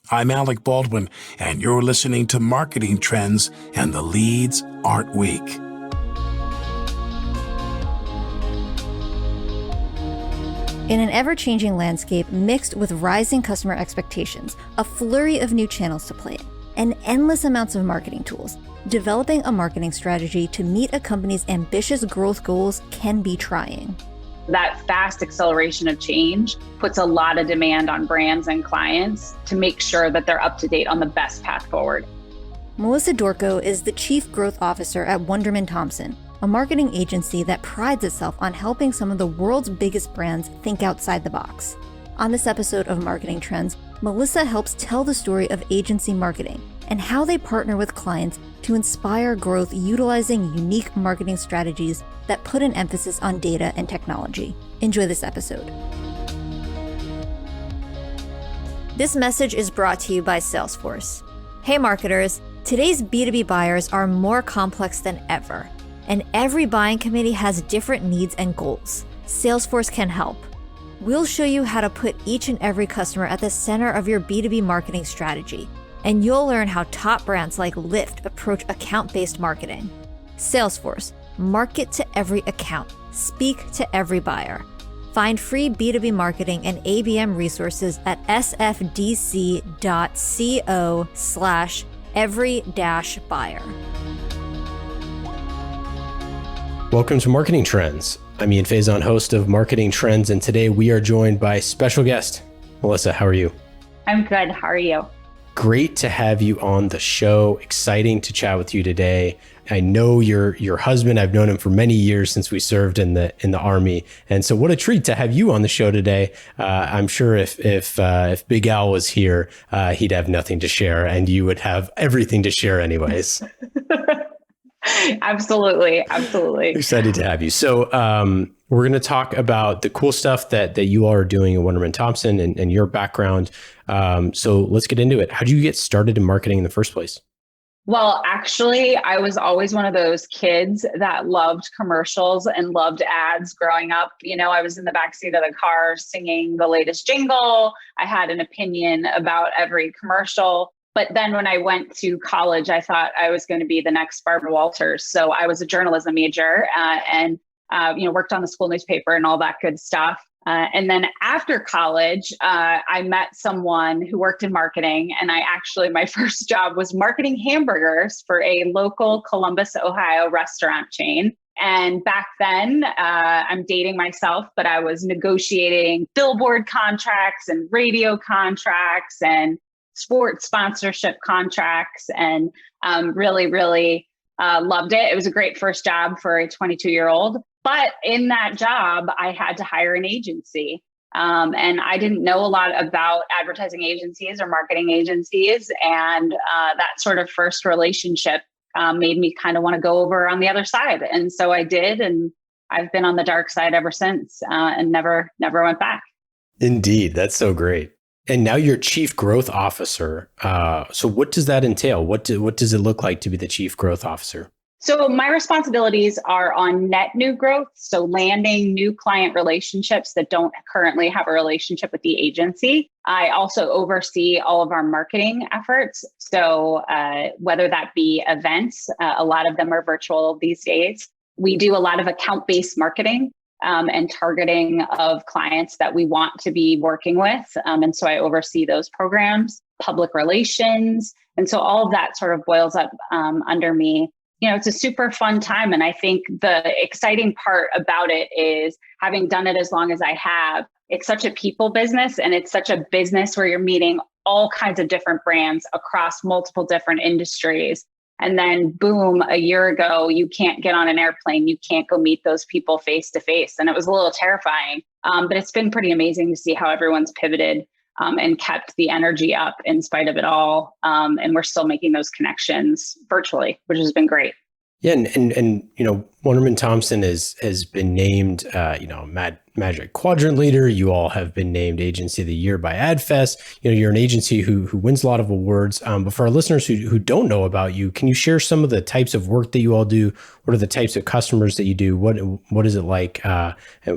I'm Alec Baldwin, and you're listening to Marketing Trends, and the leads aren't weak. In an ever-changing landscape mixed with rising customer expectations, a flurry of new channels to play in, and endless amounts of marketing tools, developing a marketing strategy to meet a company's ambitious growth goals can be trying. That fast acceleration of change puts a lot of demand on brands and clients to make sure that they're up to date on the best path forward. Melissa Dorko is the Chief Growth Officer at Wunderman Thompson, a marketing agency that prides itself on helping some of the world's biggest brands think outside the box. On this episode of Marketing Trends, Melissa helps tell the story of agency marketing and how they partner with clients to inspire growth utilizing unique marketing strategies that put an emphasis on data and technology. Enjoy this episode. This message is brought to you by Salesforce. Hey marketers, today's B2B buyers are more complex than ever, and every buying committee has different needs and goals. Salesforce can help. We'll show you how to put each and every customer at the center of your B2B marketing strategy, and you'll learn how top brands like Lyft approach account-based marketing. Salesforce, market to every account, speak to every buyer. Find free B2B marketing and ABM resources at sfdc.co/every-buyer. Welcome to Marketing Trends. I'm Ian Faison, host of Marketing Trends, and today we are joined by special guest, Melissa. How are you? I'm good. How are you? Great to have you on the show. Exciting to chat with you today. I know your husband. I've known him for many years since we served in the Army, and so what a treat to have you on the show today. I'm sure if Big Al was here, he'd have nothing to share, and you would have everything to share, anyways. Absolutely. Excited to have you. So we're going to talk about the cool stuff that you all are doing at Wunderman Thompson and your background. So let's get into it. How did you get started in marketing in the first place? Well, actually, I was always one of those kids that loved commercials and loved ads growing up. You know, I was in the backseat of the car singing the latest jingle. I had an opinion about every commercial. But then when I went to college, I thought I was going to be the next Barbara Walters. So I was a journalism major and worked on the school newspaper and all that good stuff. And then after college, I met someone who worked in marketing. And my first job was marketing hamburgers for a local Columbus, Ohio restaurant chain. And back then, I'm dating myself, but I was negotiating billboard contracts and radio contracts and sports sponsorship contracts, and really loved it. It was a great first job for a 22-year-old. But in that job, I had to hire an agency. And I didn't know a lot about advertising agencies or marketing agencies. And that sort of first relationship made me kind of want to go over on the other side. And so I did. And I've been on the dark side ever since and never went back. Indeed. That's so great. And now you're Chief Growth Officer. So what does that entail? What does it look like to be the Chief Growth Officer? So my responsibilities are on net new growth. So landing new client relationships that don't currently have a relationship with the agency. I also oversee all of our marketing efforts. So whether that be events, a lot of them are virtual these days. We do a lot of account-based marketing. And targeting of clients that we want to be working with. And so I oversee those programs, public relations. And so all of that sort of boils up under me. You know, it's a super fun time. And I think the exciting part about it is having done it as long as I have, it's such a people business, and it's such a business where you're meeting all kinds of different brands across multiple different industries. And then boom, a year ago, you can't get on an airplane. You can't go meet those people face to face. And it was a little terrifying, but it's been pretty amazing to see how everyone's pivoted and kept the energy up in spite of it all. And we're still making those connections virtually, which has been great. Yeah, and Wunderman Thompson has been named Magic Quadrant leader. You all have been named Agency of the Year by AdFest. You're an agency who wins a lot of awards. But for our listeners who don't know about you, can you share some of the types of work that you all do? What are the types of customers that you do? What is it like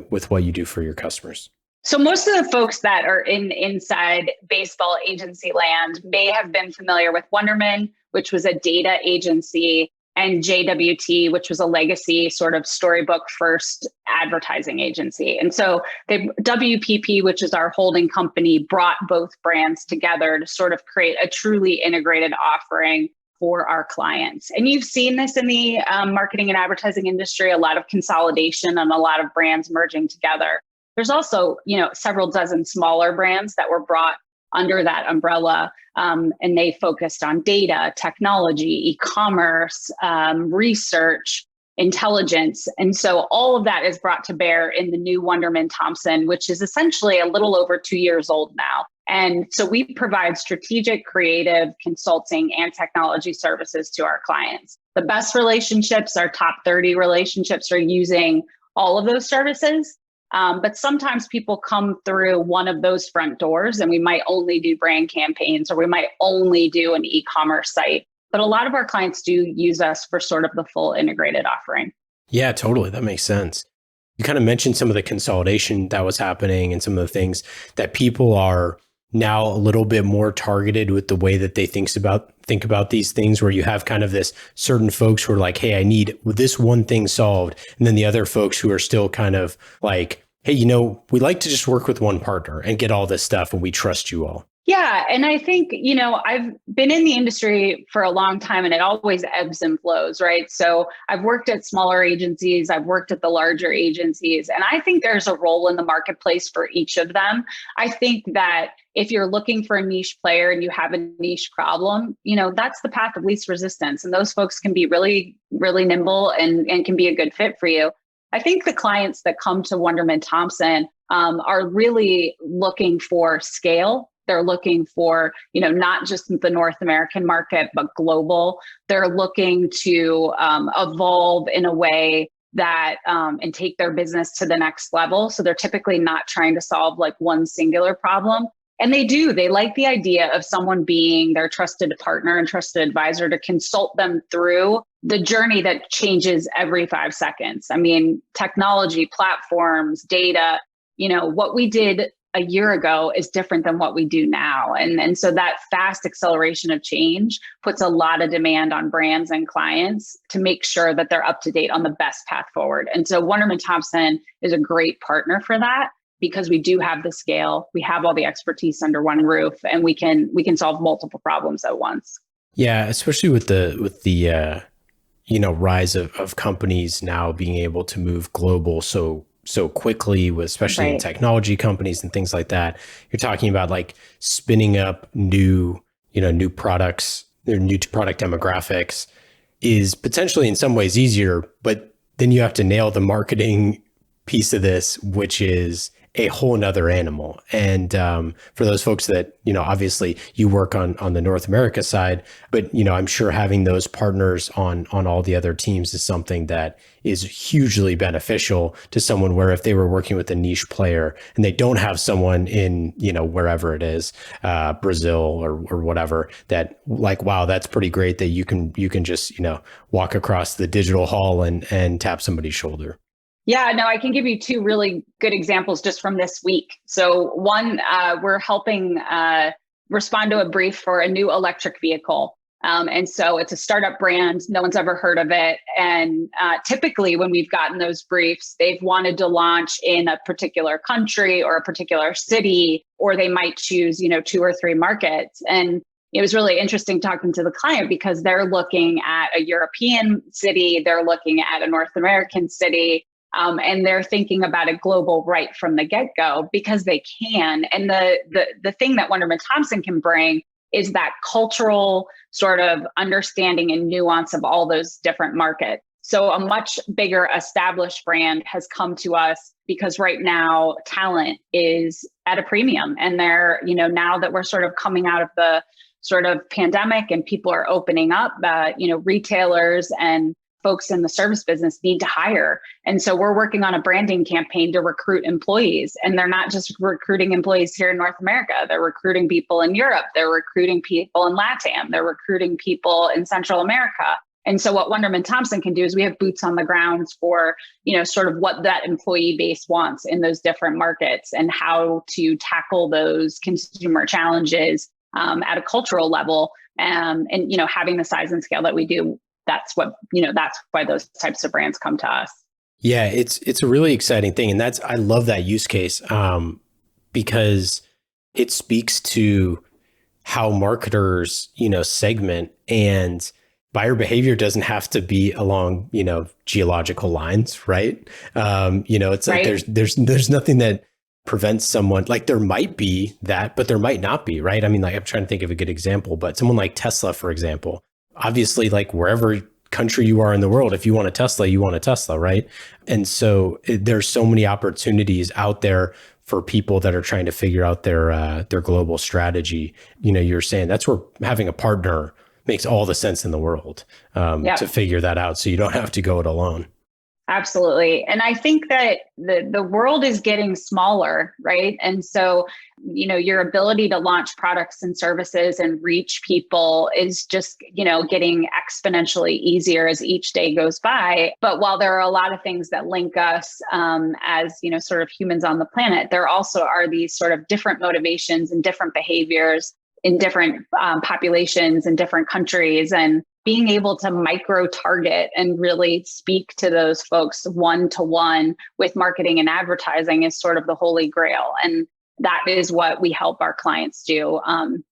with what you do for your customers? So most of the folks that are inside baseball agency land may have been familiar with Wunderman, which was a data agency, and JWT, which was a legacy sort of storybook first advertising agency. And so the WPP, which is our holding company, brought both brands together to sort of create a truly integrated offering for our clients. And you've seen this in the marketing and advertising industry, a lot of consolidation and a lot of brands merging together. There's also, several dozen smaller brands that were brought under that umbrella, and they focused on data, technology, e-commerce, research, intelligence. And so all of that is brought to bear in the new Wunderman Thompson, which is essentially a little over 2 years old now. And so we provide strategic, creative consulting and technology services to our clients. The best relationships, our top 30 relationships, are using all of those services. But sometimes people come through one of those front doors and we might only do brand campaigns or we might only do an e-commerce site. But a lot of our clients do use us for sort of the full integrated offering. Yeah, totally. That makes sense. You kind of mentioned some of the consolidation that was happening and some of the things that people are now a little bit more targeted with the way that they think about these things, where you have kind of this certain folks who are like, hey, I need this one thing solved. And then the other folks who are still kind of like, hey, we like to just work with one partner and get all this stuff and we trust you all. Yeah. And I think, I've been in the industry for a long time and it always ebbs and flows, right? So I've worked at smaller agencies, I've worked at the larger agencies, and I think there's a role in the marketplace for each of them. I think that if you're looking for a niche player and you have a niche problem, that's the path of least resistance. And those folks can be really, really nimble and can be a good fit for you. I think the clients that come to Wunderman Thompson are really looking for scale. They're looking for, not just the North American market, but global. They're looking to evolve in a way that and take their business to the next level. So they're typically not trying to solve like one singular problem. And they like the idea of someone being their trusted partner and trusted advisor to consult them through the journey that changes every 5 seconds. I mean, technology, platforms, data, what we did a year ago is different than what we do now. And so that fast acceleration of change puts a lot of demand on brands and clients to make sure that they're up to date on the best path forward. And so Wunderman Thompson is a great partner for that, because we do have the scale, we have all the expertise under one roof, and we can solve multiple problems at once. Yeah, especially with the rise of companies now being able to move global so quickly, with especially in technology companies and things like that. You're talking about like spinning up new products, their new product demographics is potentially in some ways easier, but then you have to nail the marketing piece of this, which is a whole nother animal. And for those folks that, obviously you work on the North America side, but, I'm sure having those partners on all the other teams is something that is hugely beneficial to someone, where if they were working with a niche player and they don't have someone in, wherever it is, Brazil or whatever, that like, wow, that's pretty great that you can just, walk across the digital hall and tap somebody's shoulder. Yeah, no, I can give you 2 really good examples just from this week. So one, we're helping respond to a brief for a new electric vehicle. And so it's a startup brand. No one's ever heard of it. And typically when we've gotten those briefs, they've wanted to launch in a particular country or a particular city, or they might choose, 2 or 3 markets. And it was really interesting talking to the client, because they're looking at a European city, they're looking at a North American city, and they're thinking about it global right from the get-go, because they can. And the thing that Wunderman Thompson can bring is that cultural sort of understanding and nuance of all those different markets. So a much bigger established brand has come to us because right now talent is at a premium, and they're, now that we're sort of coming out of the sort of pandemic and people are opening up, retailers and folks in the service business need to hire. And so we're working on a branding campaign to recruit employees. And they're not just recruiting employees here in North America. They're recruiting people in Europe. They're recruiting people in LATAM. They're recruiting people in Central America. And so what Wunderman Thompson can do is we have boots on the ground for, sort of what that employee base wants in those different markets and how to tackle those consumer challenges at a cultural level. And having the size and scale that we do, that's why those types of brands come to us. Yeah, it's a really exciting thing. And I love that use case because it speaks to how marketers, segment, and buyer behavior doesn't have to be along, geological lines, right? It's like Right. there's nothing that prevents someone, like there might be that, but there might not be, right? I mean, like I'm trying to think of a good example, but someone like Tesla, for example, obviously like wherever country you are in the world, if you want a Tesla, you want a Tesla, right? And so there's so many opportunities out there for people that are trying to figure out their global strategy. You're saying that's where having a partner makes all the sense in the world to figure that out, so you don't have to go it alone. Absolutely. And I think that the world is getting smaller, right? And so, your ability to launch products and services and reach people is just, getting exponentially easier as each day goes by. But while there are a lot of things that link us as, sort of humans on the planet, there also are these sort of different motivations and different behaviors in different populations in different countries. And being able to micro target and really speak to those folks one-to-one with marketing and advertising is sort of the holy grail. And that is what we help our clients do.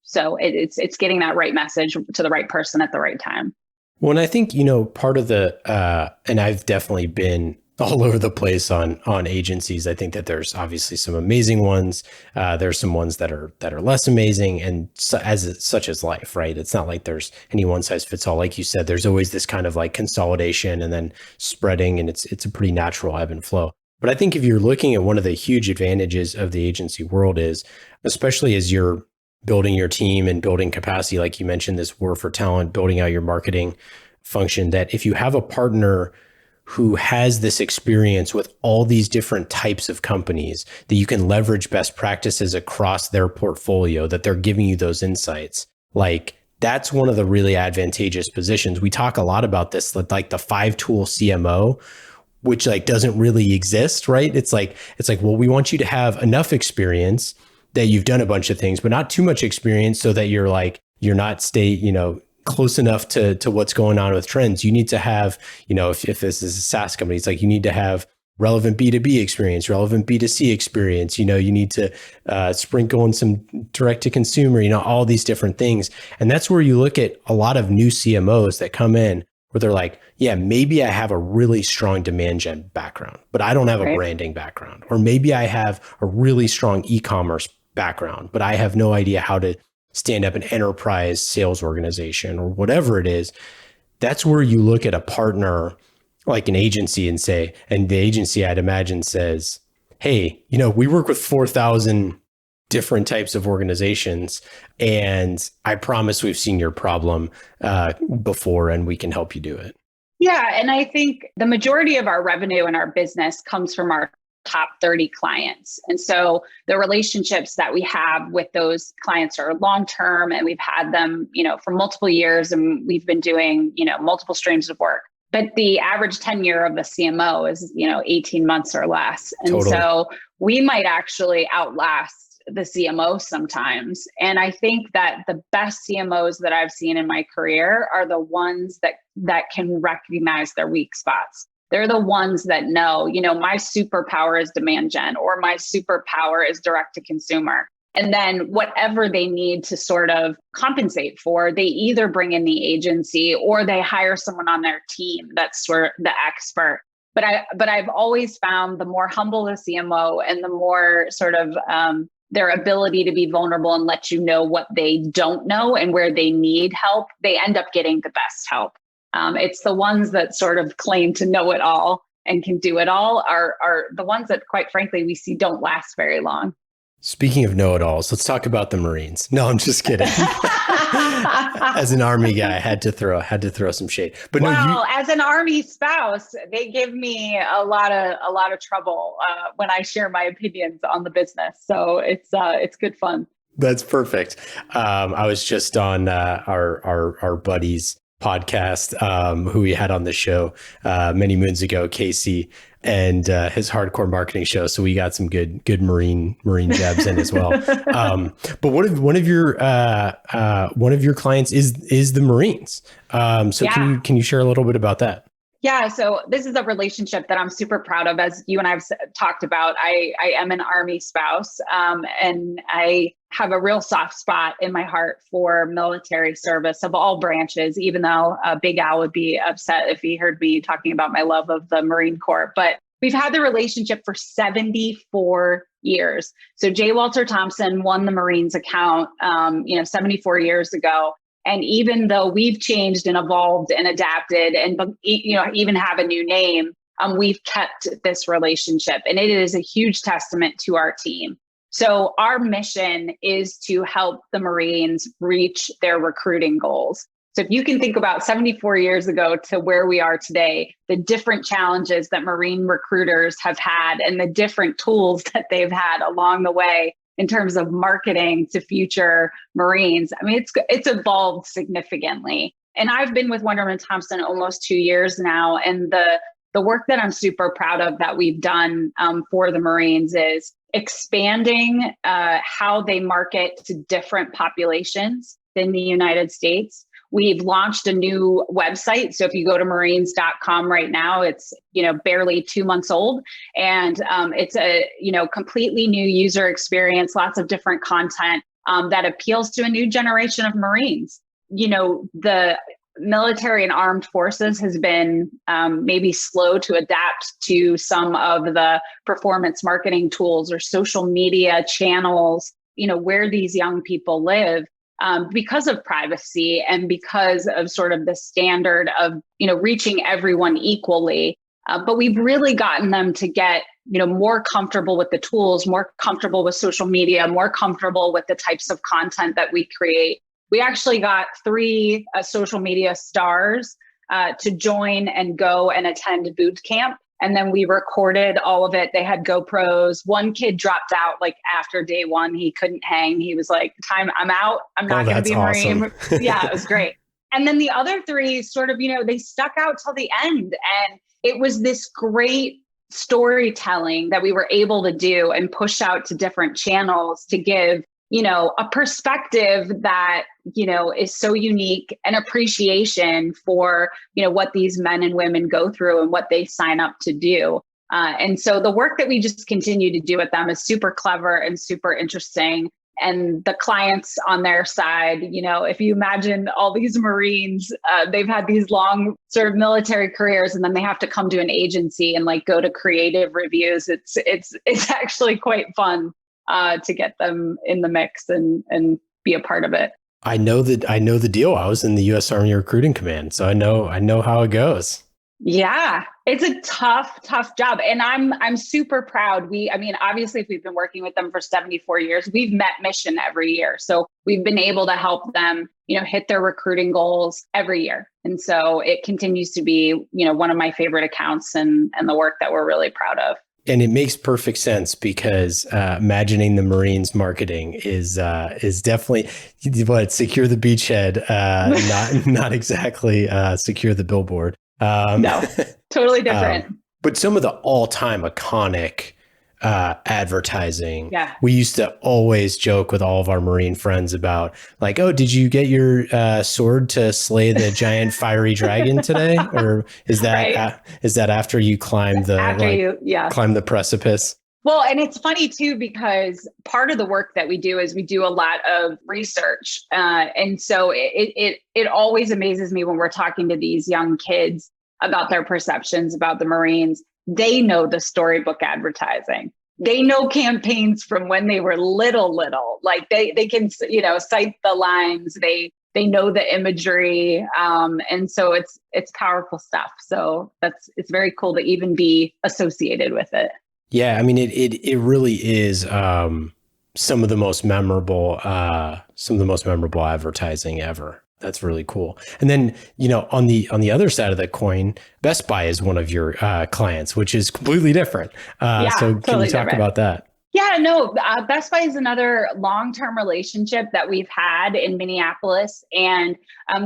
So it's getting that right message to the right person at the right time. Well, and I think, part of and I've definitely been all over the place on agencies. I think that there's obviously some amazing ones. There's some ones that are less amazing, and such as life, right? It's not like there's any one size fits all. Like you said, there's always this kind of like consolidation and then spreading, and it's a pretty natural ebb and flow. But I think if you're looking at one of the huge advantages of the agency world is, especially as you're building your team and building capacity, like you mentioned, this war for talent, building out your marketing function, that if you have a partner who has this experience with all these different types of companies, that you can leverage best practices across their portfolio, that they're giving you those insights. Like that's one of the really advantageous positions. We talk a lot about this, like the 5-tool CMO, which like doesn't really exist, right? It's like, well, we want you to have enough experience that you've done a bunch of things, but not too much experience so that you're not close enough to what's going on with trends. You need to have, if this is a SaaS company, it's like you need to have relevant B2B experience, relevant B2C experience. You need to sprinkle in some direct to consumer, all these different things. And that's where you look at a lot of new CMOs that come in where they're like, yeah, maybe I have a really strong demand gen background, but I don't have a branding background. Or maybe I have a really strong e-commerce background, but I have no idea how to stand up an enterprise sales organization or whatever it is. That's where you look at a partner like an agency and say, and the agency I'd imagine says, hey, we work with 4,000 different types of organizations, and I promise we've seen your problem before and we can help you do it. Yeah. And I think the majority of our revenue in our business comes from our top 30 clients. And so the relationships that we have with those clients are long-term, and we've had them, for multiple years, and we've been doing, multiple streams of work. But the average tenure of the CMO is, 18 months or less. And Totally. So we might actually outlast the CMO sometimes. And I think that the best CMOs that I've seen in my career are the ones that can recognize their weak spots. They're the ones that know, my superpower is demand gen, or my superpower is direct to consumer. And then whatever they need to sort of compensate for, they either bring in the agency or they hire someone on their team that's sort of the expert. But I've always found the more humble the CMO and the more sort of their ability to be vulnerable and let you know what they don't know and where they need help, they end up getting the best help. It's the ones that sort of claim to know it all and can do it all are the ones that, quite frankly, we see don't last very long. Speaking of know-it-alls, let's talk about the Marines. No, I'm just kidding. As an Army guy, I had to throw some shade. But as an Army spouse, they give me a lot of trouble when I share my opinions on the business. So it's good fun. That's perfect. I was just on our buddies podcast, who we had on the show many moons ago, Casey, and his hardcore marketing show. So we got some good Marine jabs in as well. But one of your clients is the Marines. So yeah. Can you share a little bit about that? Yeah, so this is a relationship that I'm super proud of. As you and I have talked about, I am an Army spouse, and I have a real soft spot in my heart for military service of all branches, even though Big Al would be upset if he heard me talking about my love of the Marine Corps. But we've had the relationship for 74 years. So J. Walter Thompson won the Marines account, 74 years ago. And even though we've changed and evolved and adapted and, even have a new name, we've kept this relationship. And it is a huge testament to our team. So our mission is to help the Marines reach their recruiting goals. So if you can think about 74 years ago to where we are today, the different challenges that Marine recruiters have had and the different tools that they've had along the way in terms of marketing to future Marines, I mean, it's evolved significantly. And I've been with Wunderman Thompson almost 2 years now. And the work that I'm super proud of that we've done for the Marines is expanding how they market to different populations in the United States. We've launched a new website. So if you go to marines.com right now, it's, barely 2 months old. And it's a, completely new user experience, lots of different content that appeals to a new generation of Marines. The military and armed forces has been maybe slow to adapt to some of the performance marketing tools or social media channels, where these young people live. Because of privacy and because of sort of the standard of, reaching everyone equally. But we've really gotten them to get, more comfortable with the tools, more comfortable with social media, more comfortable with the types of content that we create. We actually got 3 social media stars to join and go and attend boot camp. And then we recorded all of it. They had GoPros. One kid dropped out after day 1. He couldn't hang. He was like, I'm out. I'm not going to be a Marine. Awesome. Yeah, it was great. And then the other 3 sort of, they stuck out till the end. And it was this great storytelling that we were able to do and push out to different channels to give, a perspective that, is so unique, an appreciation for, what these men and women go through and what they sign up to do. And so the work that we just continue to do with them is super clever and super interesting. And the clients on their side, if you imagine all these Marines, they've had these long sort of military careers, and then they have to come to an agency and go to creative reviews. It's actually quite fun to get them in the mix and be a part of it. I know the deal. I was in the U.S. Army Recruiting Command, so I know how it goes. Yeah, it's a tough job. And I'm super proud. Obviously, if we've been working with them for 74 years, we've met mission every year. So we've been able to help them, hit their recruiting goals every year. And so it continues to be, one of my favorite accounts and the work that we're really proud of. And it makes perfect sense because imagining the Marines marketing is definitely secure the beachhead, not exactly secure the billboard. No, totally different. But some of the all-time iconic advertising, yeah. We used to always joke with all of our Marine friends about oh, did you get your sword to slay the giant fiery dragon today? Or is that right. Is that after you climb climb the precipice? Well, and it's funny too, because part of the work that we do is we do a lot of research. And so it always amazes me when we're talking to these young kids about their perceptions about the Marines. They know the storybook advertising. They know campaigns from when they were little. They can, cite the lines. They know the imagery. And so it's powerful stuff. So it's very cool to even be associated with it. Yeah, I mean, it really is some of the most memorable advertising ever. That's really cool. And then, on the other side of the coin, Best Buy is one of your clients, which is completely different. So can you talk about that? Yeah, no, Best Buy is another long-term relationship that we've had in Minneapolis. And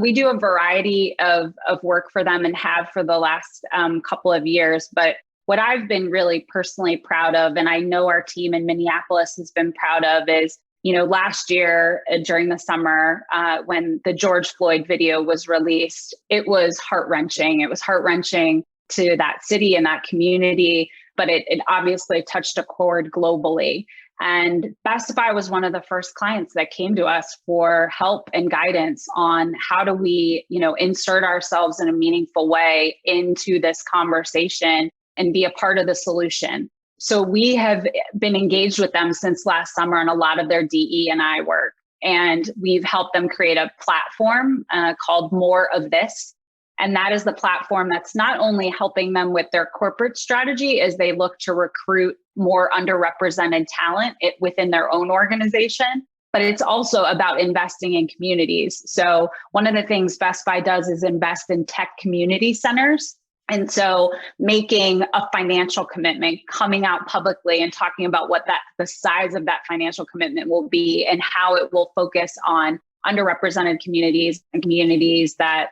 we do a variety of work for them and have for the last couple of years. But what I've been really personally proud of, and I know our team in Minneapolis has been proud of, is, last year during the summer, when the George Floyd video was released, it was heart-wrenching. It was heart-wrenching to that city and that community, but it obviously touched a chord globally. And Best Buy was one of the first clients that came to us for help and guidance on how do we, insert ourselves in a meaningful way into this conversation and be a part of the solution. So we have been engaged with them since last summer on a lot of their DE&I work. And we've helped them create a platform called More of This. And that is the platform that's not only helping them with their corporate strategy as they look to recruit more underrepresented talent within their own organization, but it's also about investing in communities. So one of the things Best Buy does is invest in tech community centers. And so making a financial commitment, coming out publicly and talking about what the size of that financial commitment will be and how it will focus on underrepresented communities and communities that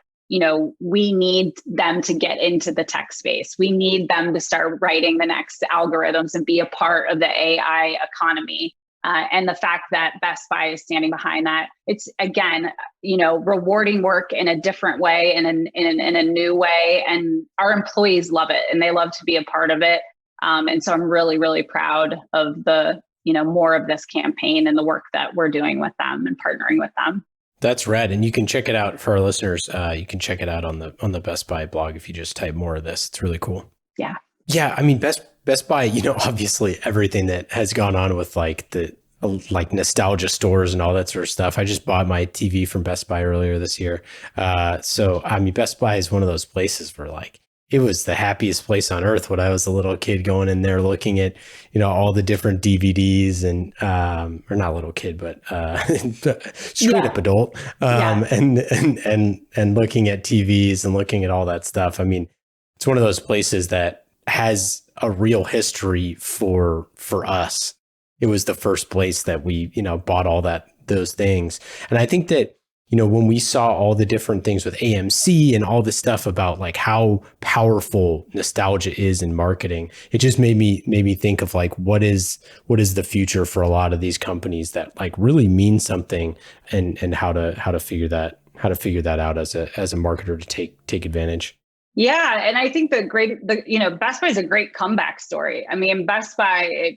we need them to get into the tech space. We need them to start writing the next algorithms and be a part of the AI economy. And the fact that Best Buy is standing behind that, it's again, rewarding work in a different way and in a new way. And our employees love it and they love to be a part of it. And so I'm really, really proud of the, More of This campaign and the work that we're doing with them and partnering with them. That's rad. And you can check it out for our listeners. You can check it out on the Best Buy blog if you just type More of This. It's really cool. Yeah. Yeah. I mean, Best Buy, obviously everything that has gone on with the nostalgia stores and all that sort of stuff. I just bought my TV from Best Buy earlier this year. So, I mean, Best Buy is one of those places where it was the happiest place on earth when I was a little kid going in there looking at, all the different DVDs and, or not little kid, but straight up adult, and looking at TVs and looking at all that stuff. I mean, it's one of those places that has a real history for us. It was the first place that we, bought all those things. And I think that, when we saw all the different things with AMC and all this stuff about how powerful nostalgia is in marketing, it just made me think of what is the future for a lot of these companies that really mean something and how to figure that out as a marketer to take advantage. Yeah. And I think Best Buy is a great comeback story. I mean, Best Buy,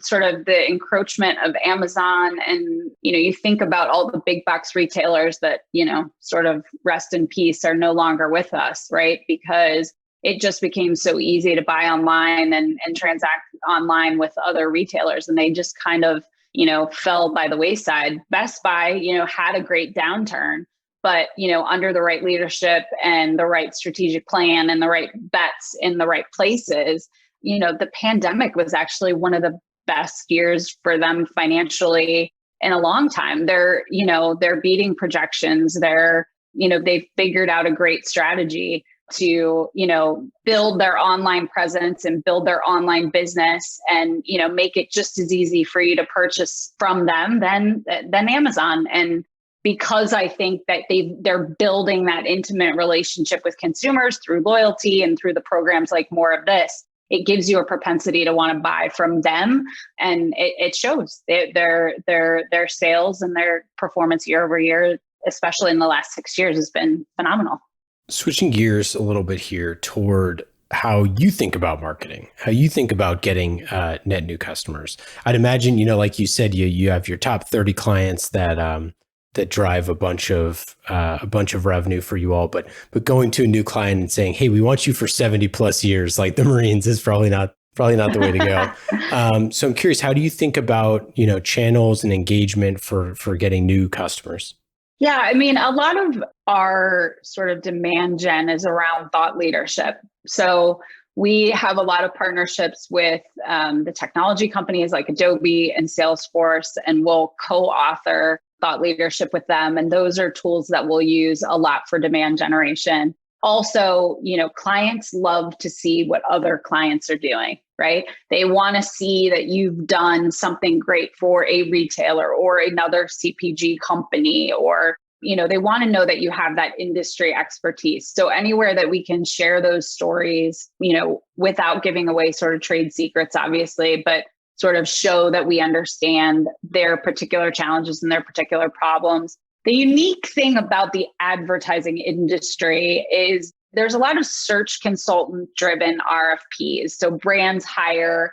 sort of the encroachment of Amazon and, you think about all the big box retailers that, sort of rest in peace are no longer with us, right? Because it just became so easy to buy online and transact online with other retailers. And they just kind of, fell by the wayside. Best Buy, had a great downturn. But, under the right leadership and the right strategic plan and the right bets in the right places, the pandemic was actually one of the best years for them financially in a long time. They're beating projections. They've figured out a great strategy to, build their online presence and build their online business and, make it just as easy for you to purchase from them than Amazon. And because I think that they're building that intimate relationship with consumers through loyalty and through the programs like More of This, it gives you a propensity to want to buy from them. And it shows their sales and their performance year over year, especially in the last 6 years, has been phenomenal. Switching gears a little bit here toward how you think about marketing, how you think about getting net new customers. I'd imagine, like you said, you have your top 30 clients that drive a bunch of revenue for you all, but going to a new client and saying, "Hey, we want you for 70 plus years," like the Marines, is probably not the way to go. So I'm curious, how do you think about channels and engagement for getting new customers? Yeah, I mean, a lot of our sort of demand gen is around thought leadership. So we have a lot of partnerships with the technology companies like Adobe and Salesforce, and we'll co-author thought leadership with them. And those are tools that we'll use a lot for demand generation. also, clients love to see what other clients are doing, right? They want to see that you've done something great for a retailer or another CPG company, or, they want to know that you have that industry expertise. So anywhere that we can share those stories, without giving away sort of trade secrets, obviously, but sort of show that we understand their particular challenges and their particular problems. The unique thing about the advertising industry is there's a lot of search consultant driven RFPs. So brands hire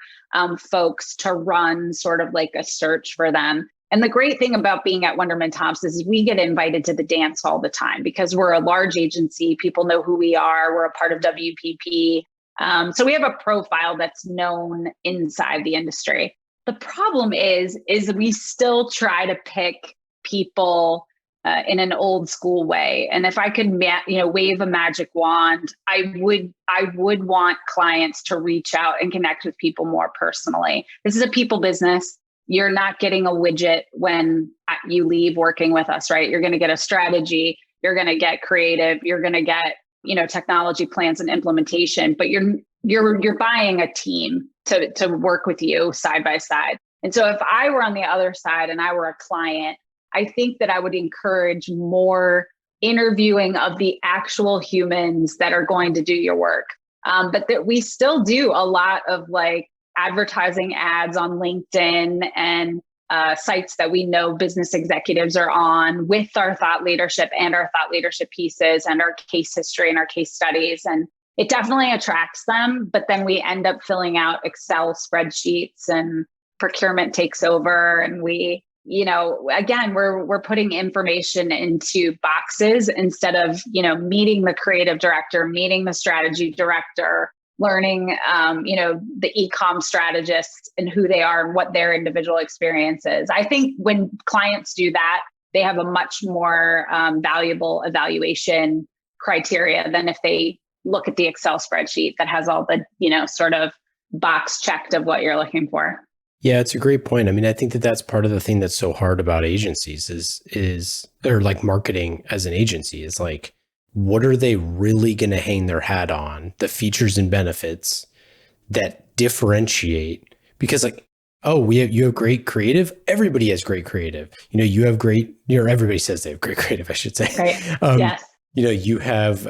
folks to run sort of like a search for them. And the great thing about being at Wunderman Thompson is we get invited to the dance all the time because we're a large agency. People know who we are. We're a part of WPP. So we have a profile that's known inside the industry. The problem is we still try to pick people in an old school way. And if I could, wave a magic wand, I would want clients to reach out and connect with people more personally. This is a people business. You're not getting a widget when you leave working with us, right? You're going to get a strategy. You're going to get creative. You're going to get, technology plans and implementation, but you're buying a team to work with you side by side. And so if I were on the other side and I were a client, I think that I would encourage more interviewing of the actual humans that are going to do your work. But that we still do a lot of like advertising ads on LinkedIn and sites that we know business executives are on with our thought leadership and our thought leadership pieces and our case history and our case studies. And it definitely attracts them, but then we end up filling out Excel spreadsheets and procurement takes over. And we, again, we're putting information into boxes instead of, meeting the creative director, meeting the strategy director, learning, the e-com strategists and who they are and what their individual experience is. I think when clients do that, they have a much more valuable evaluation criteria than if they look at the Excel spreadsheet that has all the, sort of box checked of what you're looking for. Yeah, it's a great point. I mean, I think that that's part of the thing that's so hard about agencies or like marketing as an agency is like, what are they really going to hang their hat on? The features and benefits that differentiate, because like, oh, you have great creative. Everybody has great creative. You have great, everybody says they have great creative, I should say. Right. Yes. You have,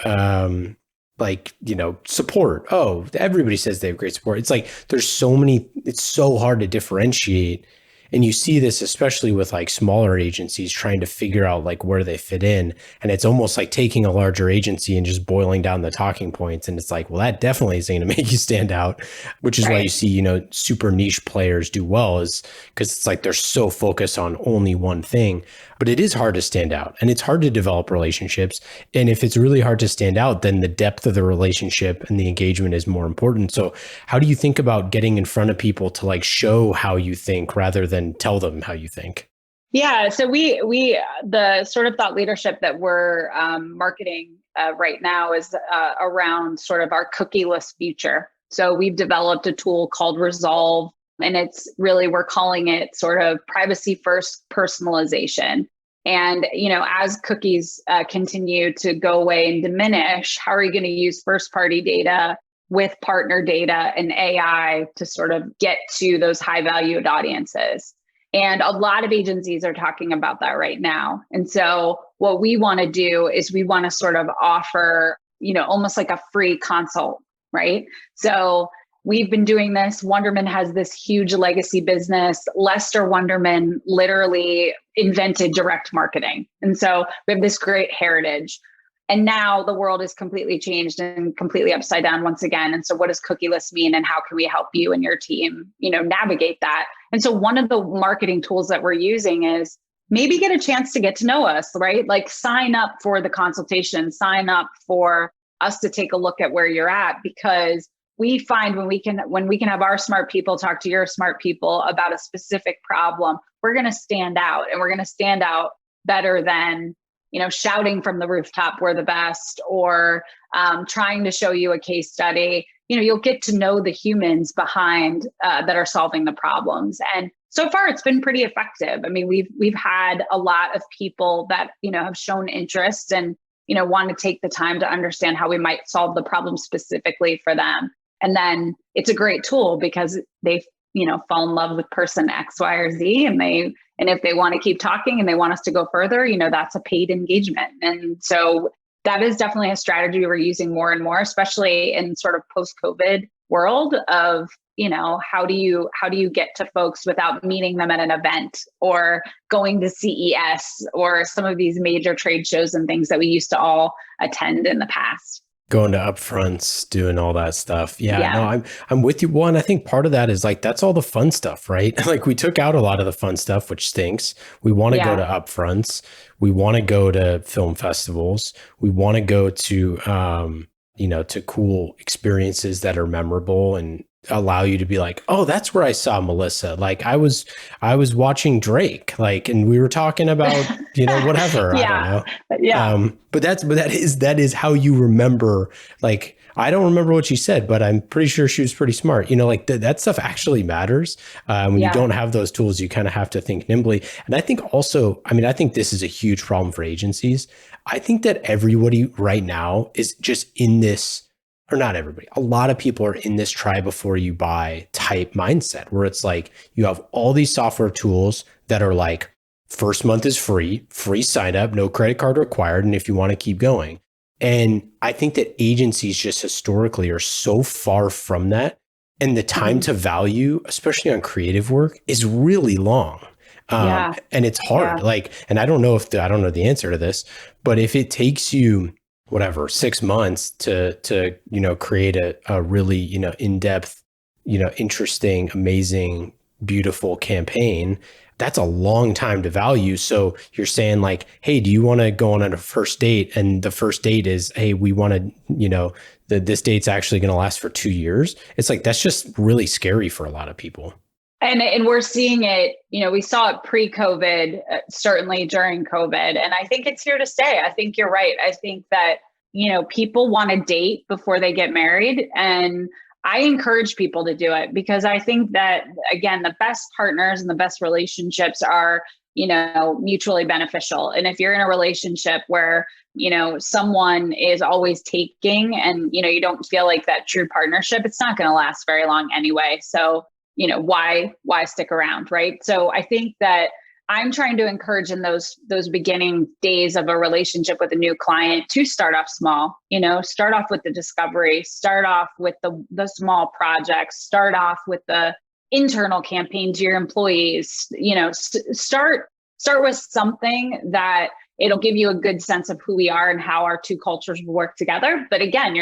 support. Oh, everybody says they have great support. It's like, there's so many, it's so hard to differentiate. And you see this, especially with like smaller agencies trying to figure out like where they fit in. And it's almost like taking a larger agency and just boiling down the talking points. And it's like, well, that definitely isn't going to make you stand out, which is why you see, super niche players do well, is because it's like they're so focused on only one thing. But it is hard to stand out and it's hard to develop relationships. And if it's really hard to stand out, then the depth of the relationship and the engagement is more important. So how do you think about getting in front of people to like show how you think rather than tell them how you think? Yeah. So we the sort of thought leadership that we're marketing right now is around sort of our cookieless future. So we've developed a tool called Resolve, and it's really, we're calling it sort of privacy first personalization. And, as cookies continue to go away and diminish, how are you going to use first party data with partner data and AI to sort of get to those high valued audiences? And a lot of agencies are talking about that right now. And so what we want to do is we want to sort of offer, almost like a free consult, right? So we've been doing this. Wunderman has this huge legacy business. Lester Wunderman literally invented direct marketing. And so we have this great heritage. And now the world is completely changed and completely upside down once again. And so what does cookieless mean and how can we help you and your team, navigate that? And so one of the marketing tools that we're using is maybe get a chance to get to know us, right? Like sign up for the consultation, sign up for us to take a look at where you're at, because we find when we can have our smart people talk to your smart people about a specific problem, we're going to stand out, and we're going to stand out better than, shouting from the rooftop, we're the best, or trying to show you a case study. You'll get to know the humans behind that are solving the problems. And so far it's been pretty effective. I mean, we've had a lot of people that, have shown interest, and want to take the time to understand how we might solve the problem specifically for them. And then it's a great tool because they, fall in love with person X, Y, or Z. And if they want to keep talking and they want us to go further, that's a paid engagement. And so that is definitely a strategy we're using more and more, especially in sort of post-COVID world of, how do you get to folks without meeting them at an event or going to CES or some of these major trade shows and things that we used to all attend in the past. Going to upfronts, doing all that stuff. Yeah. No, I'm with you. One, I think part of that is like, that's all the fun stuff, right? Like we took out a lot of the fun stuff, which stinks. We want to go to upfronts. We want to go to film festivals. We want to go to, to cool experiences that are memorable and allow you to be like, oh, that's where I saw Melissa. Like I was watching Drake, like, and we were talking about, whatever. I don't know. Yeah. But that is how you remember. Like, I don't remember what she said, but I'm pretty sure she was pretty smart. That stuff actually matters. When you don't have those tools, you kind of have to think nimbly. And I think also, I think this is a huge problem for agencies. I think that everybody right now is just in this, or not everybody, a lot of people are in this try before you buy type mindset where it's like you have all these software tools that are like, first month is free sign up, no credit card required. And if you want to keep going. And I think that agencies just historically are so far from that. And the time to value, especially on creative work, is really long. And it's hard. And I don't know the answer to this, but if it takes you, 6 months to create a really, in-depth, interesting, amazing, beautiful campaign, that's a long time to value. So you're saying like, hey, do you want to go on a first date? And the first date is, hey, we want to, this date's actually going to last for 2 years. It's like, that's just really scary for a lot of people. And we're seeing it, we saw it pre-COVID, certainly during COVID. And I think it's here to stay. I think you're right. I think that, people want to date before they get married. And I encourage people to do it because I think that, again, the best partners and the best relationships are, mutually beneficial. And if you're in a relationship where, someone is always taking and, you don't feel like that true partnership, it's not going to last very long anyway. So, why stick around, right? So I think that I'm trying to encourage in those beginning days of a relationship with a new client to start off small, start off with the discovery, start off with the small projects, start off with the internal campaign to your employees, start with something that it'll give you a good sense of who we are and how our two cultures will work together. But again,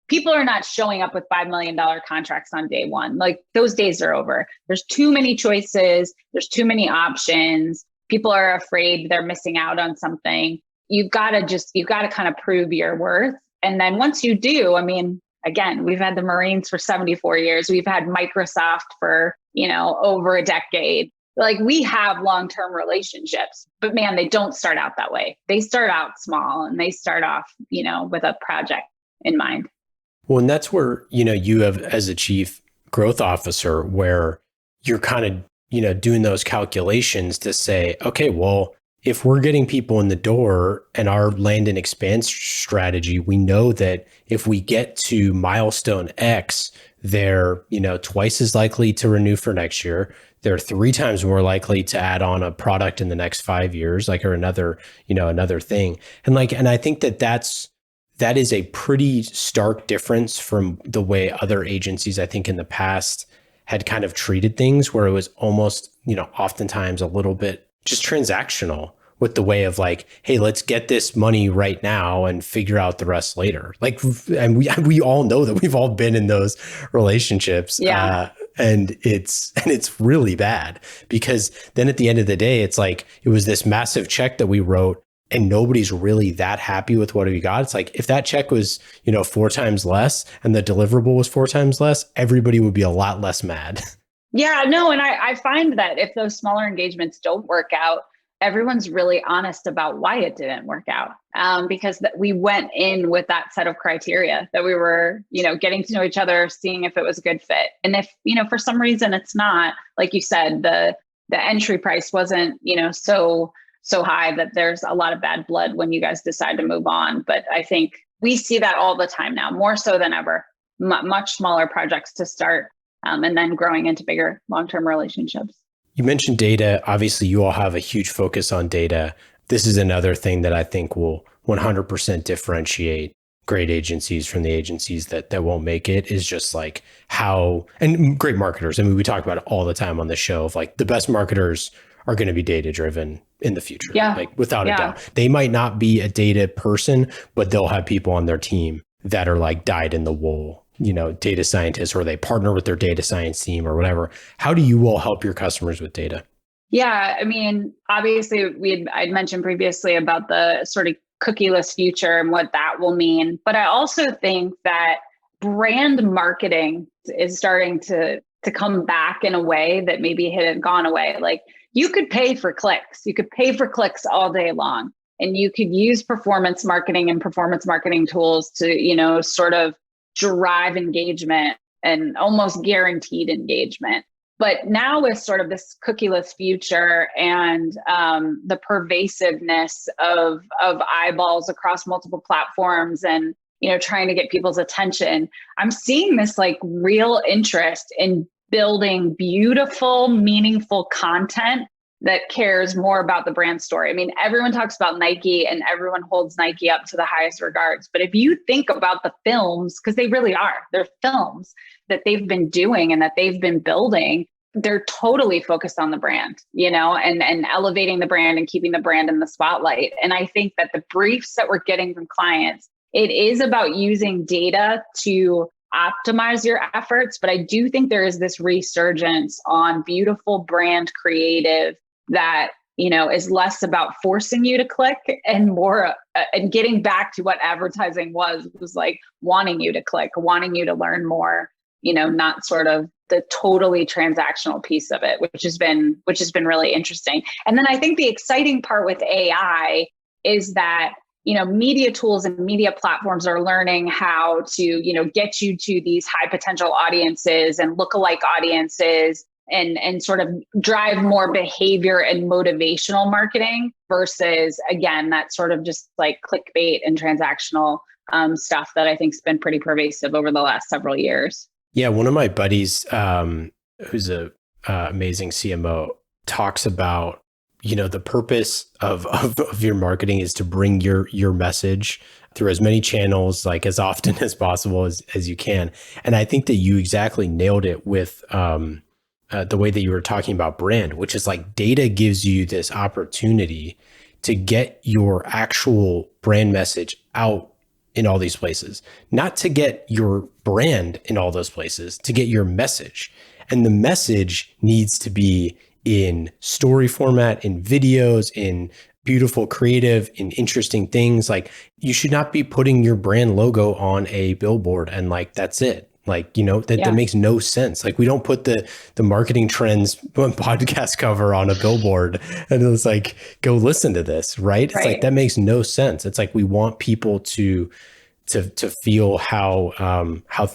people are not showing up with $5 million contracts on day one. Like those days are over. There's too many choices. There's too many options. People are afraid they're missing out on something. You've got to kind of prove your worth. And then once you do, again, we've had the Marines for 74 years. We've had Microsoft for, over a decade. Like we have long-term relationships, but man, they don't start out that way. They start out small and they start off, with a project in mind. Well, and that's where, you have as a chief growth officer, where you're kind of, doing those calculations to say, okay, well, if we're getting people in the door and our land and expand strategy, we know that if we get to milestone X, they're, twice as likely to renew for next year. They're 3 times more likely to add on a product in the next 5 years, or another thing. And I think that is a pretty stark difference from the way other agencies, I think in the past, had kind of treated things, where it was almost, oftentimes a little bit just transactional with the way of like, hey, let's get this money right now and figure out the rest later. Like, and we all know that we've all been in those relationships. Yeah. And it's really bad, because then at the end of the day, it's like, it was this massive check that we wrote, and nobody's really that happy with what we got. It's like, if that check was, 4 times less and the deliverable was 4 times less, everybody would be a lot less mad. Yeah, no. And I find that if those smaller engagements don't work out, everyone's really honest about why it didn't work out. Because we went in with that set of criteria that we were, getting to know each other, seeing if it was a good fit. And if, for some reason it's not, like you said, the entry price wasn't, so high that there's a lot of bad blood when you guys decide to move on. But I think we see that all the time now, more so than ever. Much smaller projects to start, and then growing into bigger long-term relationships. You mentioned data. Obviously, you all have a huge focus on data. This is another thing that I think will 100% differentiate great agencies from the agencies that won't make it, is just like how, and great marketers. I mean, we talk about it all the time on the show of like the best marketers are going to be data driven in the future. Yeah. Like without a doubt. They might not be a data person, but they'll have people on their team that are like dyed in the wool, data scientists, or they partner with their data science team or whatever. How do you all help your customers with data? Yeah, I mean, obviously I'd mentioned previously about the sort of cookieless future and what that will mean. But I also think that brand marketing is starting to come back in a way that maybe had gone away. Like you could pay for clicks. You could pay for clicks all day long. And you could use performance marketing and performance marketing tools to, sort of drive engagement and almost guaranteed engagement. But now with sort of this cookieless future and the pervasiveness of eyeballs across multiple platforms and, trying to get people's attention, I'm seeing this like real interest in building beautiful, meaningful content that cares more about the brand story. I mean, everyone talks about Nike and everyone holds Nike up to the highest regards. But if you think about the films, because they really are, they're films that they've been doing and that they've been building, they're totally focused on the brand, and elevating the brand and keeping the brand in the spotlight. And I think that the briefs that we're getting from clients, it is about using data to optimize your efforts. But I do think there is this resurgence on beautiful brand creative that, is less about forcing you to click and more and getting back to what advertising was like wanting you to click, wanting you to learn more, not sort of the totally transactional piece of it, which has been really interesting. And then I think the exciting part with AI is that, media tools and media platforms are learning how to, get you to these high potential audiences and lookalike audiences and sort of drive more behavior and motivational marketing versus, again, that sort of just like clickbait and transactional stuff that I think has been pretty pervasive over the last several years. Yeah, one of my buddies, who's a amazing CMO, talks about, the purpose of your marketing is to bring your message through as many channels, like as often as possible as you can. And I think that you exactly nailed it with the way that you were talking about brand, which is like data gives you this opportunity to get your actual brand message out in all these places, not to get your brand in all those places, to get your message. And the message needs to be in story format, in videos, in beautiful creative, in interesting things. Like you should not be putting your brand logo on a billboard and like, that's it. Like, that makes no sense. Like we don't put the marketing trends podcast cover on a billboard and it's like, go listen to this, right? It's like, that makes no sense. It's like, we want people to feel how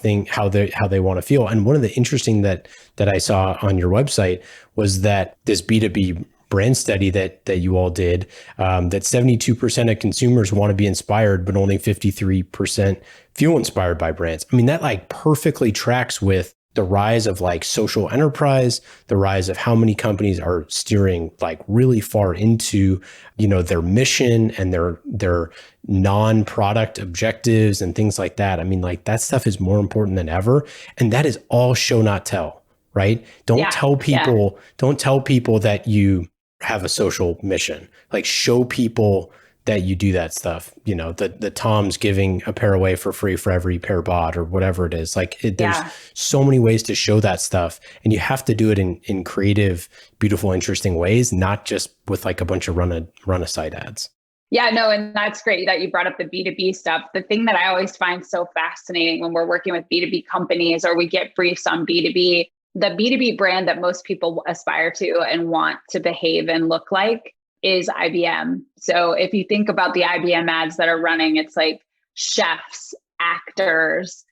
they want to feel. And one of the interesting that I saw on your website was that this B2B brand study that you all did, that 72% of consumers want to be inspired, but only 53% feel inspired by brands. I mean, that like perfectly tracks with the rise of like social enterprise, the rise of how many companies are steering like really far into, their mission and their non-product objectives and things like that. I mean, like that stuff is more important than ever. And that is all show not tell, right? Don't tell people that you have a social mission. Like show people that you do that stuff. The Tom's giving a pair away for free for every pair bought or whatever it is. Like there's so many ways to show that stuff, and you have to do it in creative, beautiful, interesting ways, not just with like a bunch of run a site ads. Yeah, no, and that's great that you brought up the B2B stuff. The thing that I always find so fascinating when we're working with B2B companies or we get briefs on B2B, the B2B brand that most people aspire to and want to behave and look like is IBM. So if you think about the IBM ads that are running, it's like chefs, actors,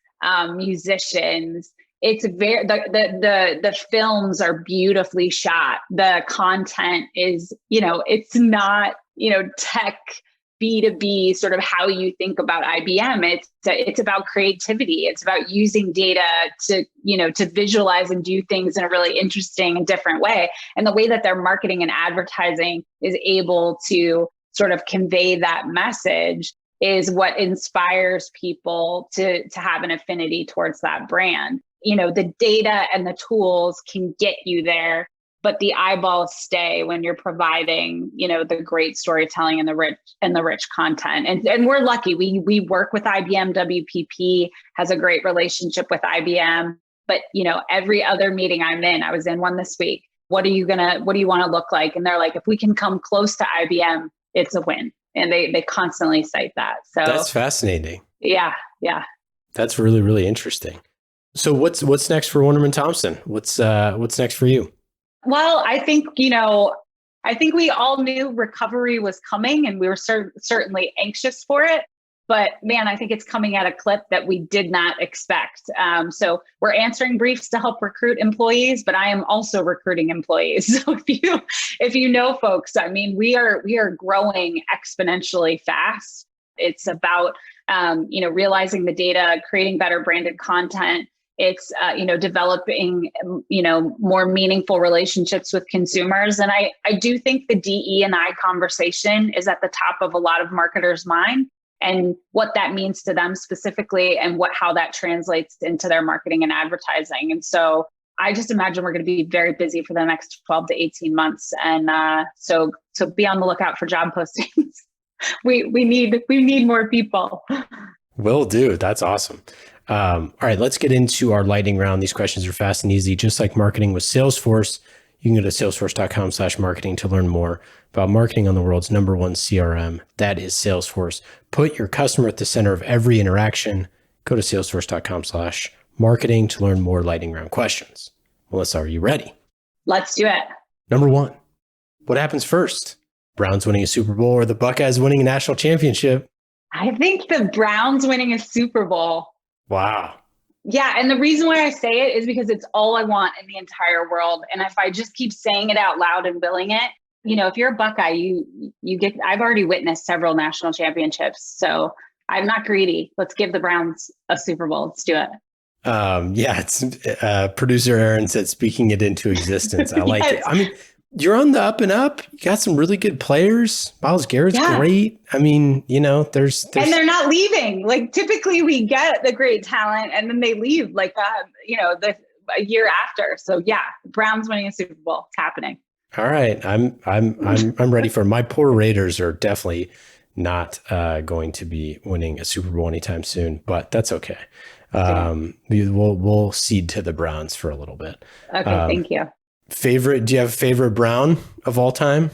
musicians, it's very, the films are beautifully shot. The content is, it's not, tech B2B, sort of how you think about IBM. It's about creativity. It's about using data to visualize and do things in a really interesting and different way. And the way that their marketing and advertising is able to sort of convey that message is what inspires people to have an affinity towards that brand. The data and the tools can get you there, but the eyeballs stay when you're providing, the great storytelling and the rich content. And we're lucky. We work with IBM. WPP has a great relationship with IBM. But, every other meeting I'm in, I was in one this week. What do you want to look like? And they're like, if we can come close to IBM, it's a win. And they constantly cite that. So that's fascinating. Yeah. That's really, really interesting. So what's next for Wunderman Thompson? What's next for you? Well, I think we all knew recovery was coming, and we were certainly anxious for it. But man, I think it's coming at a clip that we did not expect. So we're answering briefs to help recruit employees, but I am also recruiting employees. So if you know folks, I mean, we are growing exponentially fast. It's about realizing the data, creating better branded content. It's developing more meaningful relationships with consumers. And I do think the DE&I conversation is at the top of a lot of marketers' mind, and what that means to them specifically, and how that translates into their marketing and advertising. And so I just imagine we're going to be very busy for the next 12 to 18 months. And so be on the lookout for job postings. We need more people. Will do. That's awesome. All right, let's get into our lightning round. These questions are fast and easy, just like marketing with Salesforce. You can go to salesforce.com/marketing to learn more about marketing on the world's #1 CRM. That is Salesforce. Put your customer at the center of every interaction. Go to salesforce.com/marketing to learn more lightning round questions. Melissa, are you ready? Let's do it. Number 1, what happens first? Browns winning a Super Bowl or the Buckeyes winning a national championship? I think the Browns winning a Super Bowl. Wow. Yeah. And the reason why I say it is because it's all I want in the entire world. And if I just keep saying it out loud and billing it, if you're a Buckeye, you get, I've already witnessed several national championships. So I'm not greedy. Let's give the Browns a Super Bowl. Let's do it. It's producer Aaron said, speaking it into existence. I like it. I mean, you're on the up and up. You got some really good players. Myles Garrett's great. I mean, there's and they're not leaving. Like typically we get the great talent and then they leave like a year after. So yeah, Browns winning a Super Bowl. It's happening. All right. I'm ready for it. My poor Raiders are definitely not going to be winning a Super Bowl anytime soon, but that's okay. We'll cede to the Browns for a little bit. Okay, thank you. Do you have a favorite Brown of all time?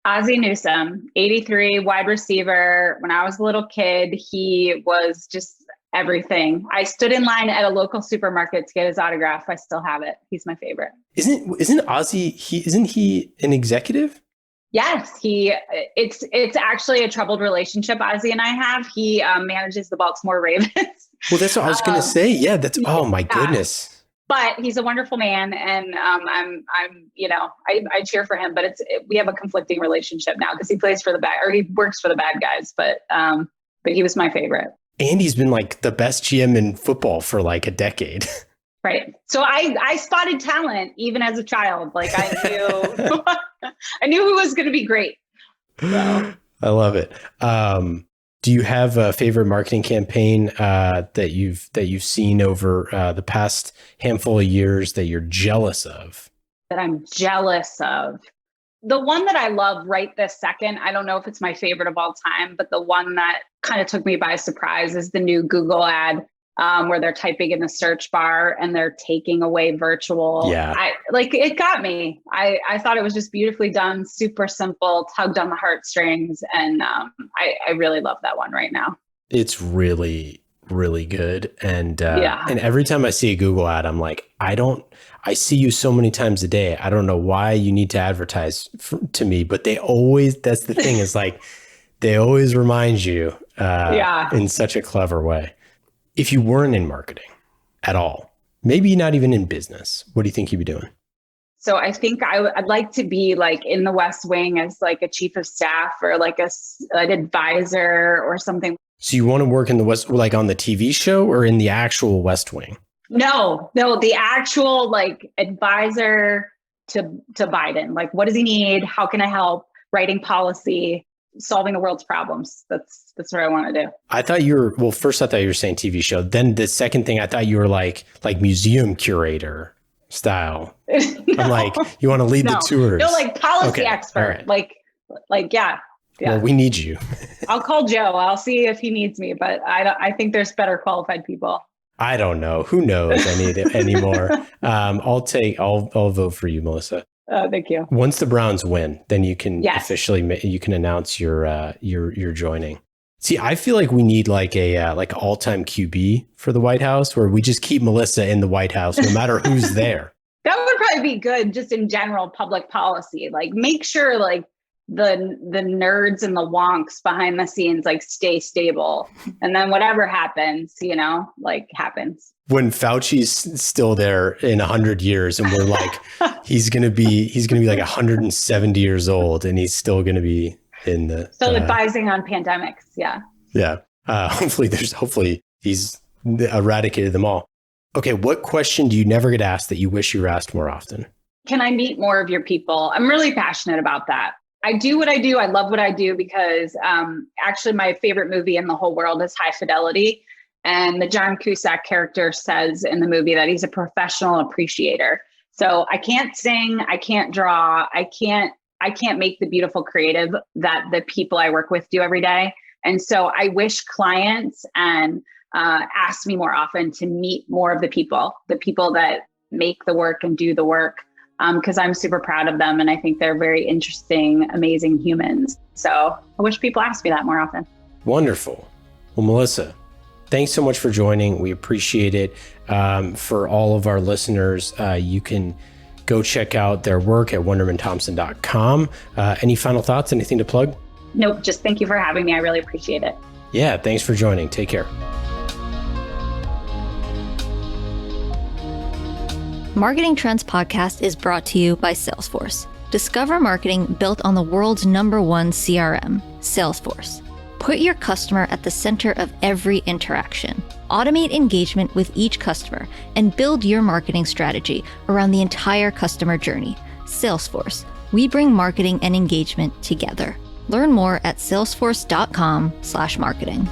Ozzie Newsome, 83 wide receiver. When I was a little kid, he was just everything. I stood in line at a local supermarket to get his autograph. I still have it. He's my favorite. Isn't Ozzie, isn't he an executive? Yes, it's actually a troubled relationship Ozzie and I have. He manages the Baltimore Ravens. Well, that's what I was going to say. Yeah, oh my goodness. But he's a wonderful man, and I cheer for him. But we have a conflicting relationship now because he plays for he works for the bad guys. But he was my favorite. And he's been like the best GM in football for like a decade. Right. So I spotted talent even as a child. Like I knew who was going to be great. So. I love it. Do you have a favorite marketing campaign that you've seen over the past handful of years that you're jealous of? That I'm jealous of. The one that I love right this second, I don't know if it's my favorite of all time, but the one that kind of took me by surprise is the new Google ad where they're typing in the search bar and they're taking away virtual. Yeah. It got me. I thought it was just beautifully done, super simple, tugged on the heartstrings. And I really love that one right now. It's really, really good. And and every time I see a Google ad, I'm like, I see you so many times a day. I don't know why you need to advertise to me, but that's the thing is like, they always remind you in such a clever way. If you weren't in marketing at all, Maybe not even in business. What do you think you'd be doing? So I think I'd like to be like in the West Wing as like a chief of staff or like an advisor or something. So you want to work in the West, like on the TV show or in the actual West Wing? No, the actual like advisor to Biden. Like, what does he need? How can I help? Writing policy, solving the world's problems. That's what I want to do. I thought you were, well, first I thought you were saying TV show. Then the second thing, I thought you were like museum curator style. No, I'm like, you want to lead the tours. No, like policy expert. Right. Like, yeah. Well, we need you. I'll call Joe. I'll see if he needs me, but I think there's better qualified people. I don't know. Who knows anymore? I'll vote for you, Melissa. Thank you. Once the Browns win, then you can officially, you can announce your joining. See, I feel like we need like all-time QB for the White House, where we just keep Melissa in the White House no matter who's there. That would probably be good, just in general public policy. Like, make sure like the nerds and the wonks behind the scenes like stay stable, and then whatever happens, like happens. When Fauci's still there in 100 years, and we're like, he's gonna be like 170 years old, and he's still gonna be in the still advising on pandemics. Yeah. Hopefully he's eradicated them all. Okay, what question do you never get asked that you wish you were asked more often? Can I meet more of your people? I'm really passionate about that. I do what I do. I love what I do because actually my favorite movie in the whole world is High Fidelity. And the John Cusack character says in the movie that he's a professional appreciator. So I can't sing, I can't draw, I can't make the beautiful creative that the people I work with do every day. And so I wish clients and ask me more often to meet more of the people that make the work and do the work, because I'm super proud of them. And I think they're very interesting, amazing humans. So I wish people asked me that more often. Wonderful. Well, Melissa, thanks so much for joining. We appreciate it. For all of our listeners, you can go check out their work at wundermanthompson.com. Any final thoughts? Anything to plug? Nope. Just thank you for having me. I really appreciate it. Yeah. Thanks for joining. Take care. Marketing Trends Podcast is brought to you by Salesforce. Discover marketing built on the world's #1 CRM, Salesforce. Put your customer at the center of every interaction. Automate engagement with each customer and build your marketing strategy around the entire customer journey. Salesforce. We bring marketing and engagement together. Learn more at salesforce.com/marketing.